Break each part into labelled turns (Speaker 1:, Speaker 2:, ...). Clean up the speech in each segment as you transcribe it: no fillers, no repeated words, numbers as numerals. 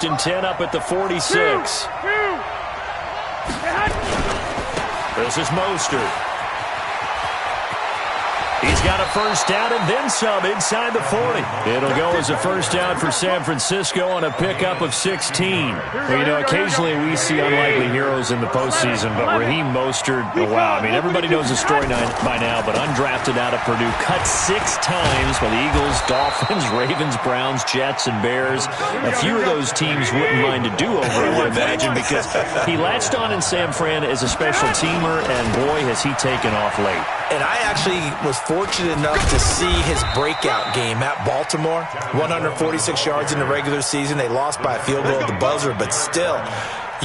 Speaker 1: and 10 up at the 46. This is Mostert. He's got a first down and then some inside the 40. It'll go as a first down for San Francisco on a pickup of 16. Well, you know, occasionally we see unlikely heroes in the postseason, but Raheem Mostert, oh, wow. I mean, everybody knows the story by now, but undrafted out of Purdue, cut 6 times by the Eagles, Dolphins, Ravens, Browns, Jets, and Bears. A few of those teams wouldn't mind a do-over, I would imagine, because he latched on in San Fran as a special teamer, and boy, has he taken off late.
Speaker 2: And I actually was fortunate enough to see his breakout game at Baltimore. 146 yards in the regular season. They lost by a field goal at the buzzer, but still,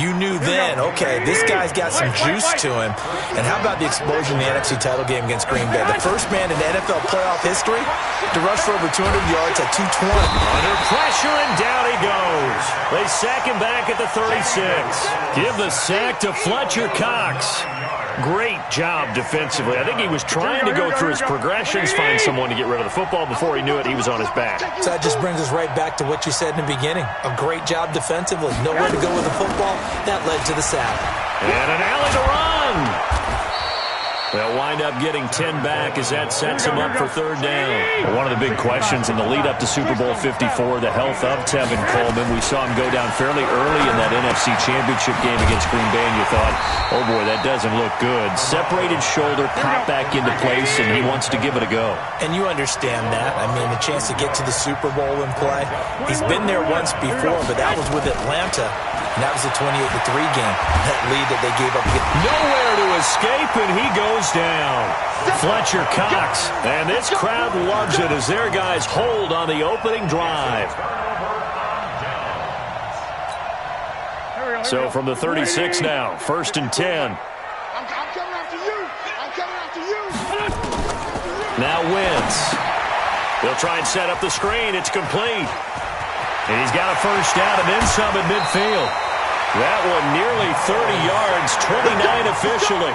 Speaker 2: you knew then, okay, this guy's got some juice to him. And how about the explosion in the NFC title game against Green Bay? The first man in NFL playoff history to rush for over 200 yards at 220.
Speaker 1: Under pressure, and down he goes. They sack him back at the 36. Give the sack to Fletcher Cox. Great job defensively. I think he was trying to go through his progressions, find someone to get rid of the football. Before he knew it, he was on his back.
Speaker 2: So that just brings us right back to what you said in the beginning. A great job defensively. Nowhere to go with the football. That led to the sack.
Speaker 1: And an alley to run. They'll wind up getting 10 back as that sets him up for third down. One of the big questions in the lead up to Super Bowl 54, the health of Tevin Coleman. We saw him go down fairly early in that NFC Championship game against Green Bay, and you thought, oh boy, that doesn't look good. Separated shoulder, pop back into place, and he wants to give it a go.
Speaker 2: And you understand that. I mean, the chance to get to the Super Bowl and play. He's been there once before, but that was with Atlanta. And that was a 28-3 game, that lead that they gave up.
Speaker 1: Nowhere to escape, and he goes down. Fletcher Cox. And this crowd loves it as their guys hold on the opening drive. So from the 36 now, 1st and 10.
Speaker 3: I'm coming after you. I'm coming after you.
Speaker 1: Now Wentz. They'll try and set up the screen. It's complete. And he's got a first down and then some at midfield. That one nearly 30 yards, 29 officially.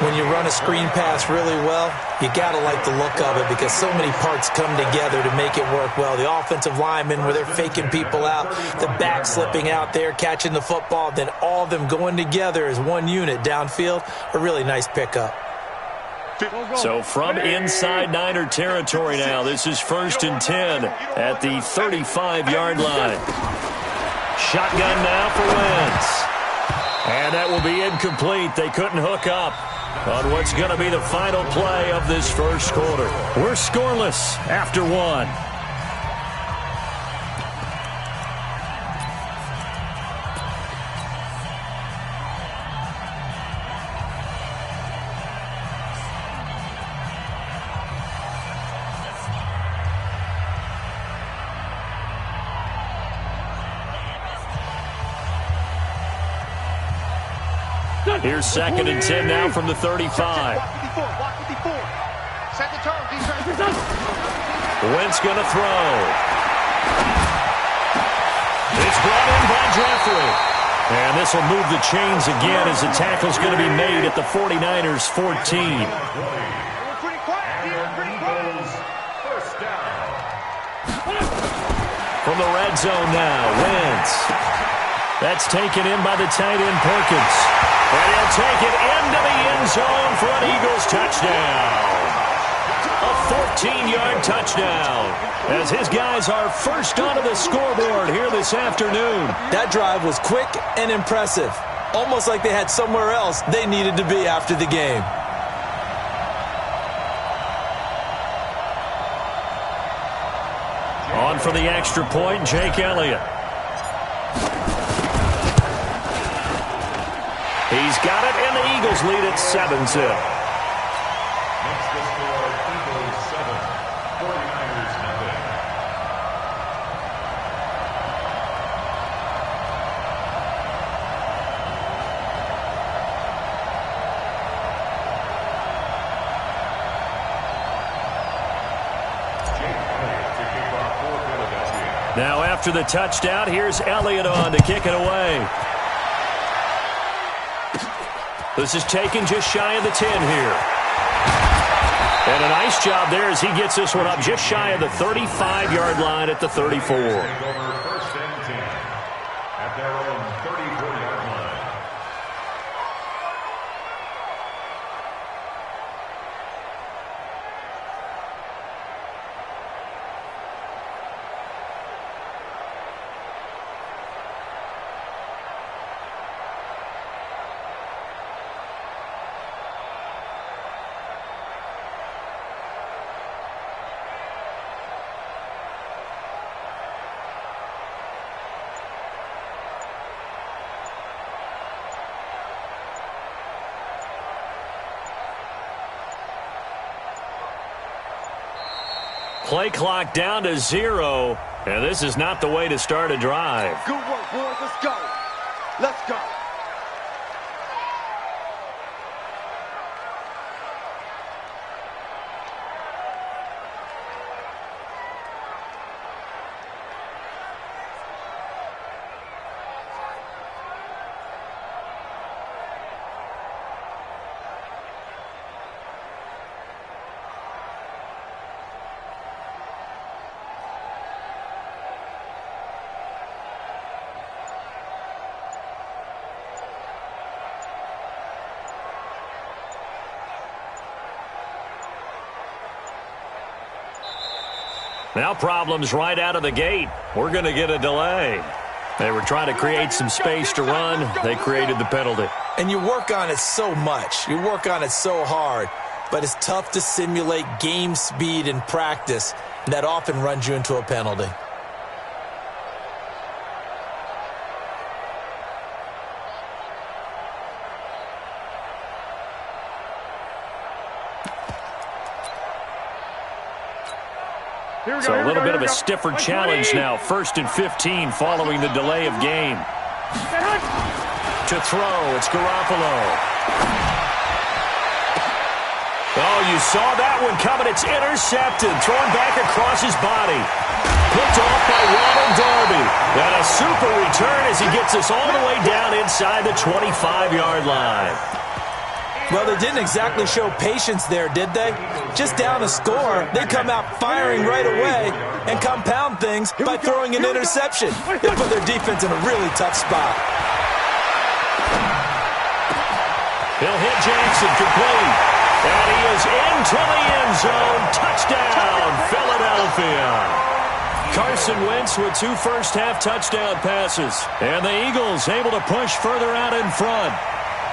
Speaker 2: When you run a screen pass really well, you got to like the look of it because so many parts come together to make it work well. The offensive linemen where they're faking people out, the back slipping out there, catching the football, then all of them going together as one unit downfield. A really nice pickup.
Speaker 1: So from inside Niner territory now, this is 1st and 10 at the 35-yard line. Shotgun now for Wentz. And that will be incomplete. They couldn't hook up on what's going to be the final play of this first quarter. We're scoreless after one. Here's 2nd and 10 now from the 35.
Speaker 3: Block 54. Set the turn, defense.
Speaker 1: Wentz going to throw. It's brought in by Jeffrey. And this will move the chains again as the tackle's going to be made at the 49ers 14. From the red zone now, Wentz. That's taken in by the tight end Perkins. And he'll take it into the end zone for an Eagles touchdown. A 14-yard touchdown as his guys are first onto the scoreboard here this afternoon.
Speaker 2: That drive was quick and impressive. Almost like they had somewhere else they needed to be after the game.
Speaker 1: On for the extra point, Jake Elliott. He's got it, and the Eagles lead at 7-0. Now after the touchdown, here's Elliott on to kick it away. This is taken just shy of the 10 here. And a nice job there as he gets this one up just shy of the 35-yard line at the 34.
Speaker 4: their own 34-yard line.
Speaker 1: Play clock down to 0, and this is not the way to start a drive.
Speaker 3: Good work, boys. Let's go. Let's go.
Speaker 1: Now problems right out of the gate. We're going to get a delay. They were trying to create some space to run. They created the penalty.
Speaker 2: And you work on it so much. You work on it so hard. But it's tough to simulate game speed in practice. That often runs you into a penalty.
Speaker 1: So a little bit of a stiffer challenge now. 1st and 15 following the delay of game. To throw, it's Garoppolo. Oh, you saw that one coming. It's intercepted. Thrown back across his body. Picked off by Ronald Darby. And a super return as he gets us all the way down inside the 25-yard line.
Speaker 2: Well, they didn't exactly show patience there, did they? Just down a score, they come out firing right away and compound things by throwing an interception. They put their defense in a really tough spot.
Speaker 1: He'll hit Jackson, complete. And he is into the end zone. Touchdown, Philadelphia. Carson Wentz with 2 first-half touchdown passes. And the Eagles able to push further out in front.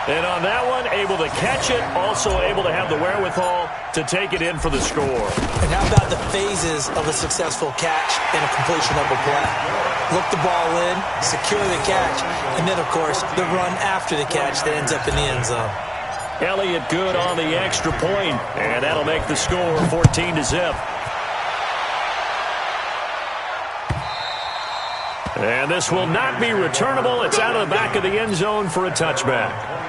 Speaker 1: And on that one, able to catch it, also able to have the wherewithal to take it in for the score.
Speaker 2: And how about the phases of a successful catch and a completion of a play? Look the ball in, secure the catch, and then, of course, the run after the catch that ends up in the end zone.
Speaker 1: Elliott good on the extra point, and that'll make the score 14-0. And this will not be returnable. It's out of the back of the end zone for a touchback.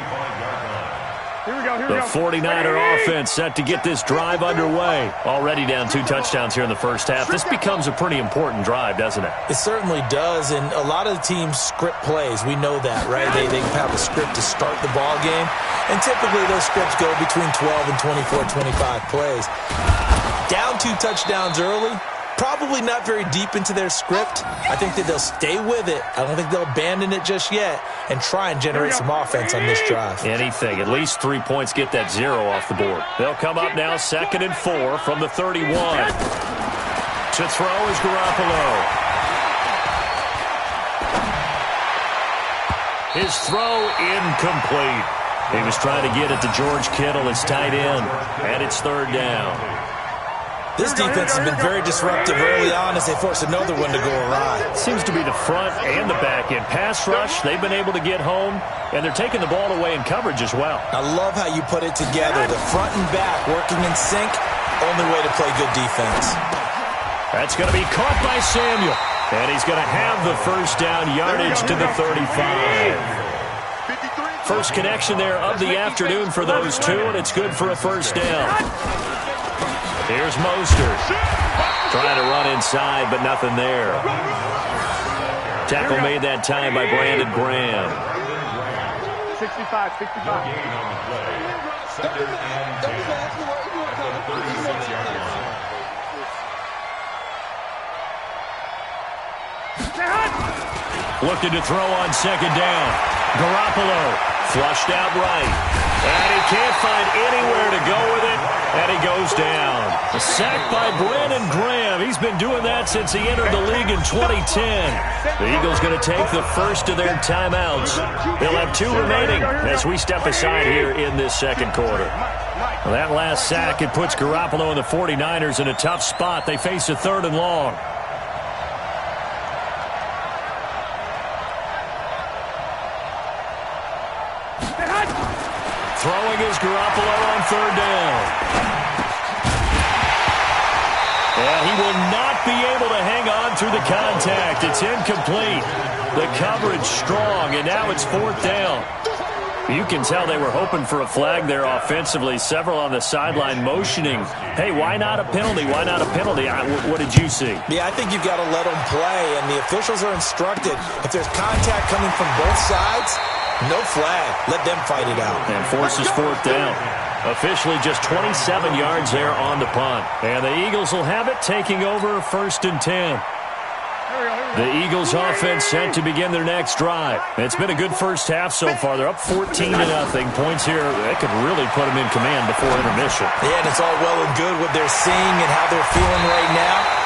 Speaker 1: The 49er offense set to get this drive underway. Already down 2 touchdowns here in the first half. This becomes a pretty important drive, doesn't it?
Speaker 2: It certainly does, and a lot of the teams script plays. We know that, right? They have a script to start the ball game, and typically those scripts go between 12 and 24, 25 plays. Down 2 touchdowns early, probably not very deep into their script. I think that they'll stay with it. I don't think they'll abandon it just yet and try and generate some offense on this drive.
Speaker 1: Anything. At least 3 points get that 0 off the board. They'll come up now 2nd and 4 from the 31. To throw is Garoppolo. His throw incomplete. He was trying to get it to George Kittle, his tight end, and it's 3rd down.
Speaker 2: This defense has been very disruptive early on as they force another one to go awry.
Speaker 1: Seems to be the front and the back end. Pass rush, they've been able to get home, and they're taking the ball away in coverage as well.
Speaker 2: I love how you put it together. The front and back working in sync, only way to play good defense.
Speaker 1: That's going to be caught by Samuel, and he's going to have the first down yardage to the 35. First connection there of the afternoon for those two, and it's good for a first down. Here's Mostert. Trying to run inside, but nothing there. Tackle made that time by Brandon Graham.
Speaker 3: 65, 65.
Speaker 1: Looking to throw on second down. Garoppolo flushed out right. And he can't find anywhere to go with it. And he goes down. A sack by Brandon Graham. He's been doing that since he entered the league in 2010. The Eagles going to take the first of their timeouts. They'll have 2 remaining as we step aside here in this second quarter. Well, that last sack, it puts Garoppolo and the 49ers in a tough spot. They face a 3rd and long. Throwing is Garoppolo on 3rd down. Yeah, he will not be able to hang on through the contact. It's incomplete. The coverage strong, and now it's 4th down. You can tell they were hoping for a flag there offensively. Several on the sideline motioning, hey, why not a penalty? Why not a penalty? What did you see?
Speaker 2: Yeah, I think you've got to let them play, and the officials are instructed. If there's contact coming from both sides, no flag. Let them fight it out.
Speaker 1: And forces 4th down. Officially just 27 yards there on the punt. And the Eagles will have it, taking over 1st and 10. The Eagles offense set to begin their next drive. It's been a good first half so far. They're up 14-0. Points here, they could really put them in command before intermission.
Speaker 2: Yeah, and it's all well and good what they're seeing and how they're feeling right now.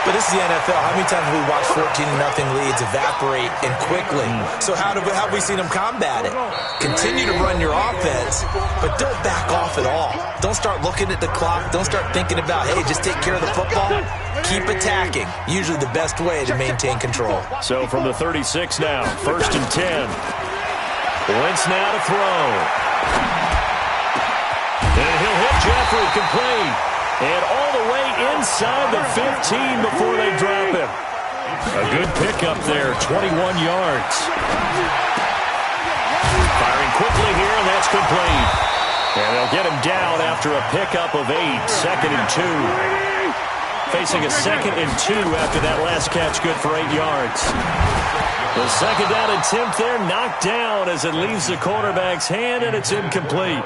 Speaker 2: But this is the NFL. How many times have we watched 14-0 leads evaporate and quickly? So how have we seen them combat it? Continue to run your offense, but don't back off at all. Don't start looking at the clock. Don't start thinking about, hey, just take care of the football. Keep attacking. Usually the best way to maintain control.
Speaker 1: So from the 36 now, 1st and 10. Wentz now to throw. And he'll hit Jeffrey, complete. And all the way inside the 15 before they drop him. A good pickup there, 21 yards. Firing quickly here, and that's complete. And they'll get him down after a pickup of 8, 2nd and 2. Facing a 2nd and 2 after that last catch, good for 8 yards. The 2nd down attempt there knocked down as it leaves the quarterback's hand, and it's incomplete.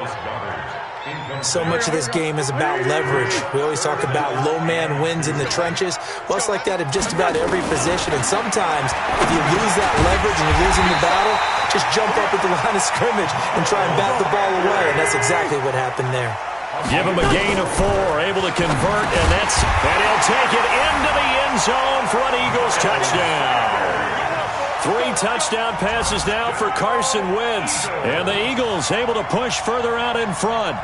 Speaker 2: So much of this game is about leverage. We always talk about low man wins in the trenches. Well, it's like that in just about every position. And sometimes, if you lose that leverage and you're losing the battle, just jump up at the line of scrimmage and try and bat the ball away. And that's exactly what happened there.
Speaker 1: Give him a gain of 4, able to convert, and he'll take it into the end zone for an Eagles touchdown. 3 touchdown passes now for Carson Wentz. And the Eagles able to push further out in front.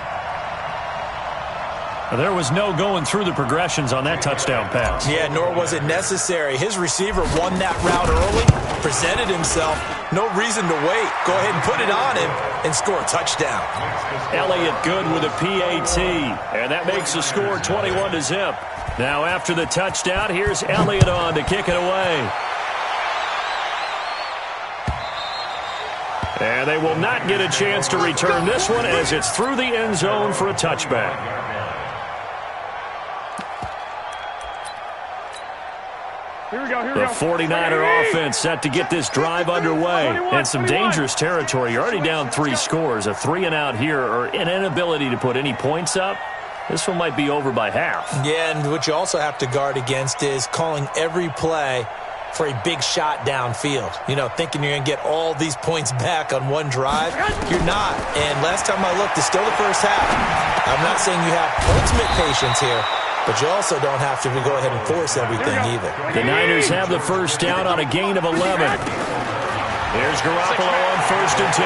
Speaker 1: There was no going through the progressions on that touchdown pass.
Speaker 2: Yeah, nor was it necessary. His receiver won that route early, presented himself. No reason to wait. Go ahead and put it on him and score a touchdown.
Speaker 1: Elliott good with a PAT. And that makes the score 21-0. Now after the touchdown, here's Elliott on to kick it away. And they will not get a chance to return this one as it's through the end zone for a touchback. The 49er offense set to get this drive underway. And some dangerous territory. You're already down 3 scores. A 3-and-out here or an inability to put any points up. This one might be over by half.
Speaker 2: Yeah, and what you also have to guard against is calling every play for a big shot downfield. You know, thinking you're going to get all these points back on one drive. You're not. And last time I looked, it's still the first half. I'm not saying you have ultimate patience here, but you also don't have to go ahead and force everything either.
Speaker 1: The Niners have the first down on a gain of 11. Here's Garoppolo on 1st and 10.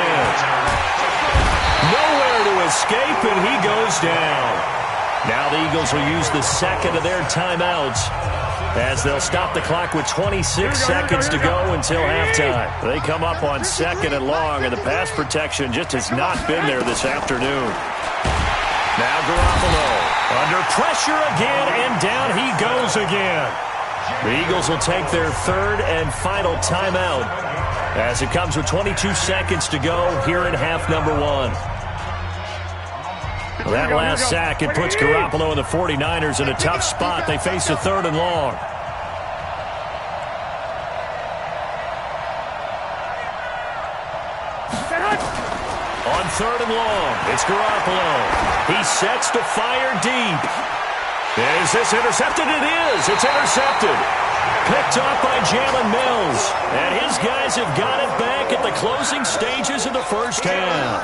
Speaker 1: Nowhere to escape, and he goes down. Now the Eagles will use the 2nd of their timeouts as they'll stop the clock with 26 seconds to go until halftime. They come up on 2nd and long, and the pass protection just has not been there this afternoon. Now Garoppolo under pressure again, and down he goes again. The Eagles will take their 3rd and final timeout as it comes with 22 seconds to go here in half number 1. That last sack, it puts Garoppolo and the 49ers in a tough spot. They face a 3rd and long. On 3rd and long, it's Garoppolo. He sets to fire deep. Is this intercepted? It is. It's intercepted. Picked off by Jalen Mills. And his guys have got it back at the closing stages of the first half.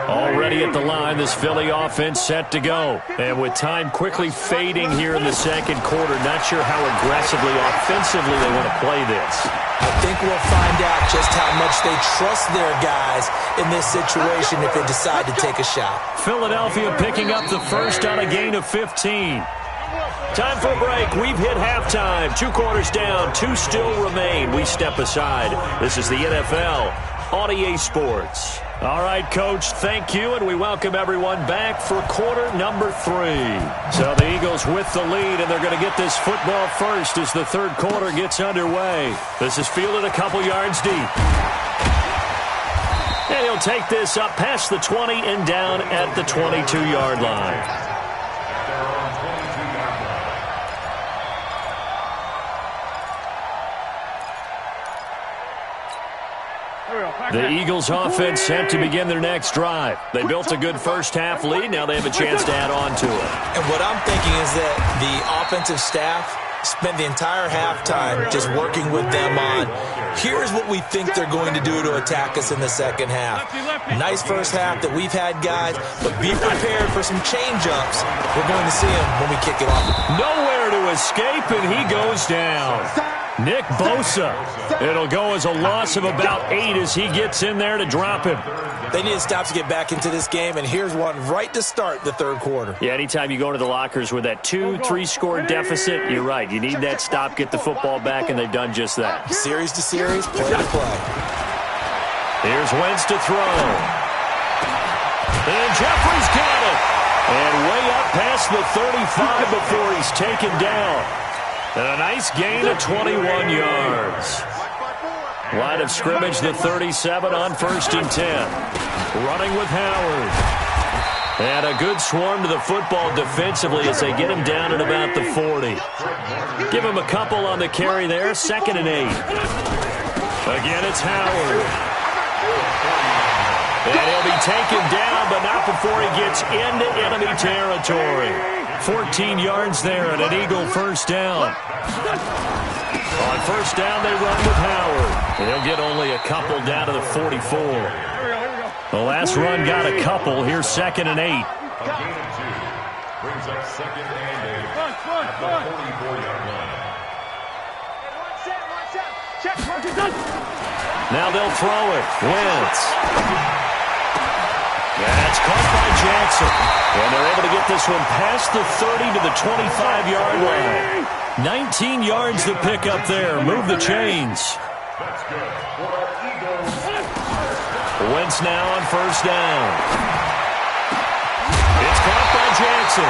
Speaker 1: Already at the line, this Philly offense set to go. And with time quickly fading here in the second quarter, not sure how aggressively, offensively they want to play this.
Speaker 2: I think we'll find out just how much they trust their guys in this situation if they decide to take a shot.
Speaker 1: Philadelphia picking up the first on a gain of 15. Time for a break. We've hit halftime. 2 quarters down. 2 still remain. We step aside. This is the NFL on EA Sports. All right, Coach, thank you, and we welcome everyone back for quarter number 3. So the Eagles with the lead, and they're going to get this football first as the third quarter gets underway. This is fielded a couple yards deep. And he'll take this up past the 20 and down at the 22-yard line. The Eagles offense set to begin their next drive. They built a good first half lead. Now they have a chance to add on to it.
Speaker 2: And what I'm thinking is that the offensive staff spent the entire halftime just working with them on, here's what we think they're going to do to attack us in the second half. Nice first half that we've had, guys, but be prepared for some change-ups. We're going to see them when we kick it off.
Speaker 1: Nowhere to escape, and he goes down. Nick Bosa. It'll go as a loss of about 8 as he gets in there to drop him.
Speaker 2: They need to stop to get back into this game, and here's one right to start the third quarter.
Speaker 1: Yeah, anytime you go into the lockers with that 2-3 score deficit, you're right. You need that stop, get the football back, and they've done just that.
Speaker 2: Series to series, play to play.
Speaker 1: Here's Wentz to throw. And Jeffrey's got it. And way up past the 35 before he's taken down. And a nice gain of 21 yards. Line of scrimmage, the 37 on 1st and 10. Running with Howard. And a good swarm to the football defensively as they get him down at about the 40. Give him a couple on the carry there. 2nd and 8. Again, it's Howard. And he'll be taken down, but not before he gets into enemy territory. 14 yards there and an Eagle first down. On first down, they run with Howard. And he'll get only a couple down to the 44. The last run got a couple. Here's 2nd and 8.
Speaker 4: A gain of 2. Brings up 2nd and 8 at the 44-yard line.
Speaker 1: Now they'll throw it. Wentz. That's caught by Jackson. And they're able to get this one past the 30 to the 25-yard line. 19 yards to pick up there. Move the chains.
Speaker 4: That's good for our Eagles.
Speaker 1: Wentz now on first down. It's caught by Jackson.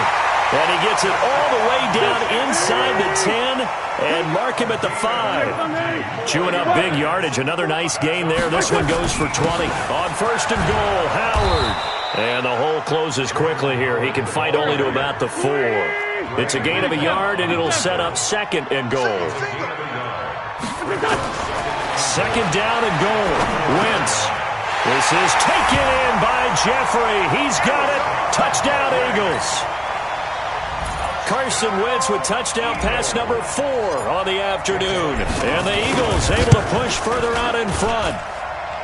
Speaker 1: And he gets it all the way down inside the 10 and mark him at the 5. Chewing up big yardage. Another nice gain there. This one goes for 20. On 1st and goal, Howard. And the hole closes quickly here. He can fight only to about the 4. It's a gain of a yard, and it'll set up 2nd and goal. 2nd down and goal. Wentz. This is taken in by Jeffrey. He's got it. Touchdown, Eagles. Carson Wentz with touchdown pass number 4 on the afternoon. And the Eagles able to push further out in front.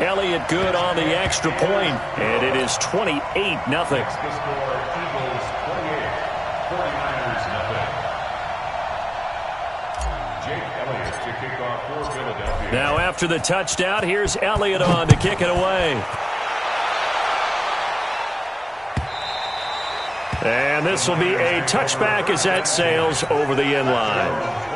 Speaker 1: Elliott good on the extra point, and it is 28-0.
Speaker 4: The score, Eagles 28, 49ers 0. Jake Elliott to kick off for Philadelphia.
Speaker 1: Now after the touchdown, here's Elliott on to kick it away. And this will be a touchback as that sails over the end line.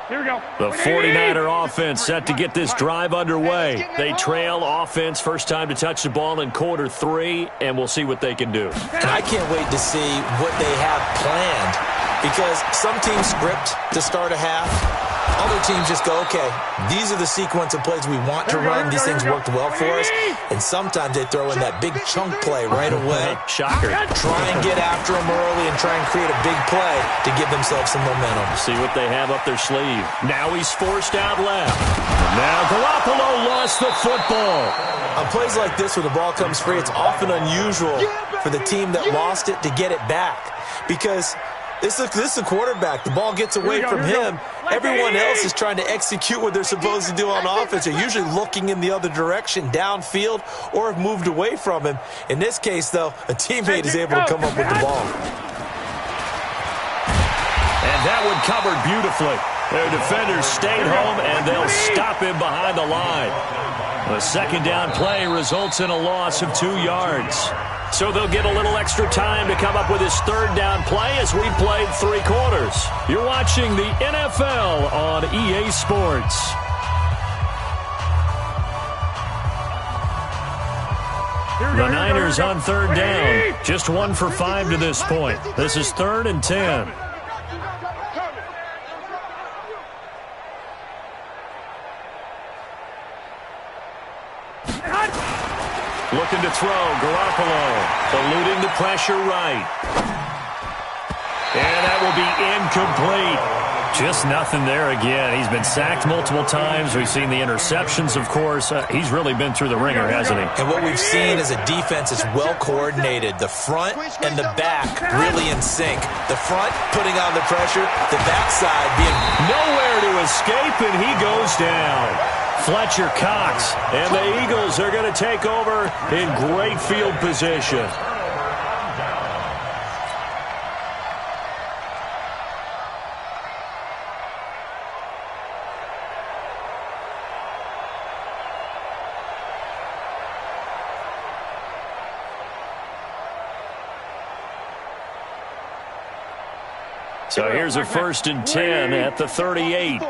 Speaker 3: Here we go.
Speaker 1: The 49er offense set to get this drive underway. They trail offense first time to touch the ball in quarter 3, and we'll see what they can do.
Speaker 2: And I can't wait to see what they have planned, because some teams script to start a half. Other teams just go, okay, these are the sequence of plays we want to run. These things worked well for us. And sometimes they throw in that big chunk play right away.
Speaker 1: Shocker.
Speaker 2: Try and get after them early and try and create a big play to give themselves some momentum.
Speaker 1: See what they have up their sleeve. Now he's forced out left. Now Garoppolo lost the football.
Speaker 2: On plays like this where the ball comes free, it's often unusual for the team that lost it to get it back. Because this is a quarterback. The ball gets away from him. Everyone else is trying to execute what they're supposed to do on offense. They're usually looking in the other direction, downfield, or have moved away from him. In this case, though, a teammate is able to come up with the ball.
Speaker 1: And that one covered beautifully. Their defenders stayed home, and they'll stop him behind the line. A second down play results in a loss of 2 yards. So they'll get a little extra time to come up with his third down play as we played 3 quarters. You're watching the NFL on EA Sports. The Niners on third down. Just 1 for 5 to this point. This is 3rd and 10. Looking to throw, Garoppolo, eluding the pressure right. And that will be incomplete. Just nothing there again. He's been sacked multiple times. We've seen the interceptions, of course. He's really been through the ringer, hasn't he?
Speaker 2: And what we've seen is a defense that's well coordinated. The front and the back really in sync. The front putting on the pressure, the backside being
Speaker 1: nowhere to escape, and he goes down. Fletcher Cox, and the Eagles are going to take over in great field position. So here's a 1st and 10 at the 38.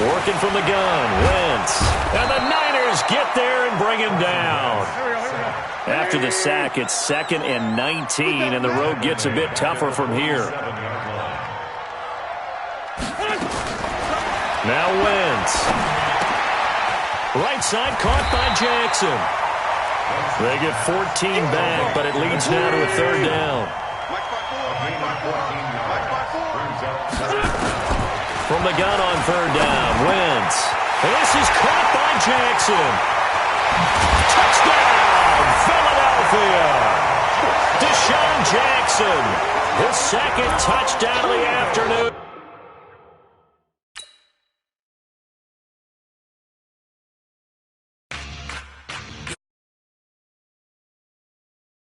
Speaker 1: Working from the gun, Wentz. And the Niners get there and bring him down. After the sack, it's 2nd and 19, and the road gets a bit tougher from here. Now Wentz. Right side caught by Jackson. They get 14 back, but it leads now to a 3rd down. From the gun on 3rd down, Wentz. This is caught by Jackson. Touchdown, Philadelphia. Deshaun Jackson, his 2nd touchdown of the afternoon.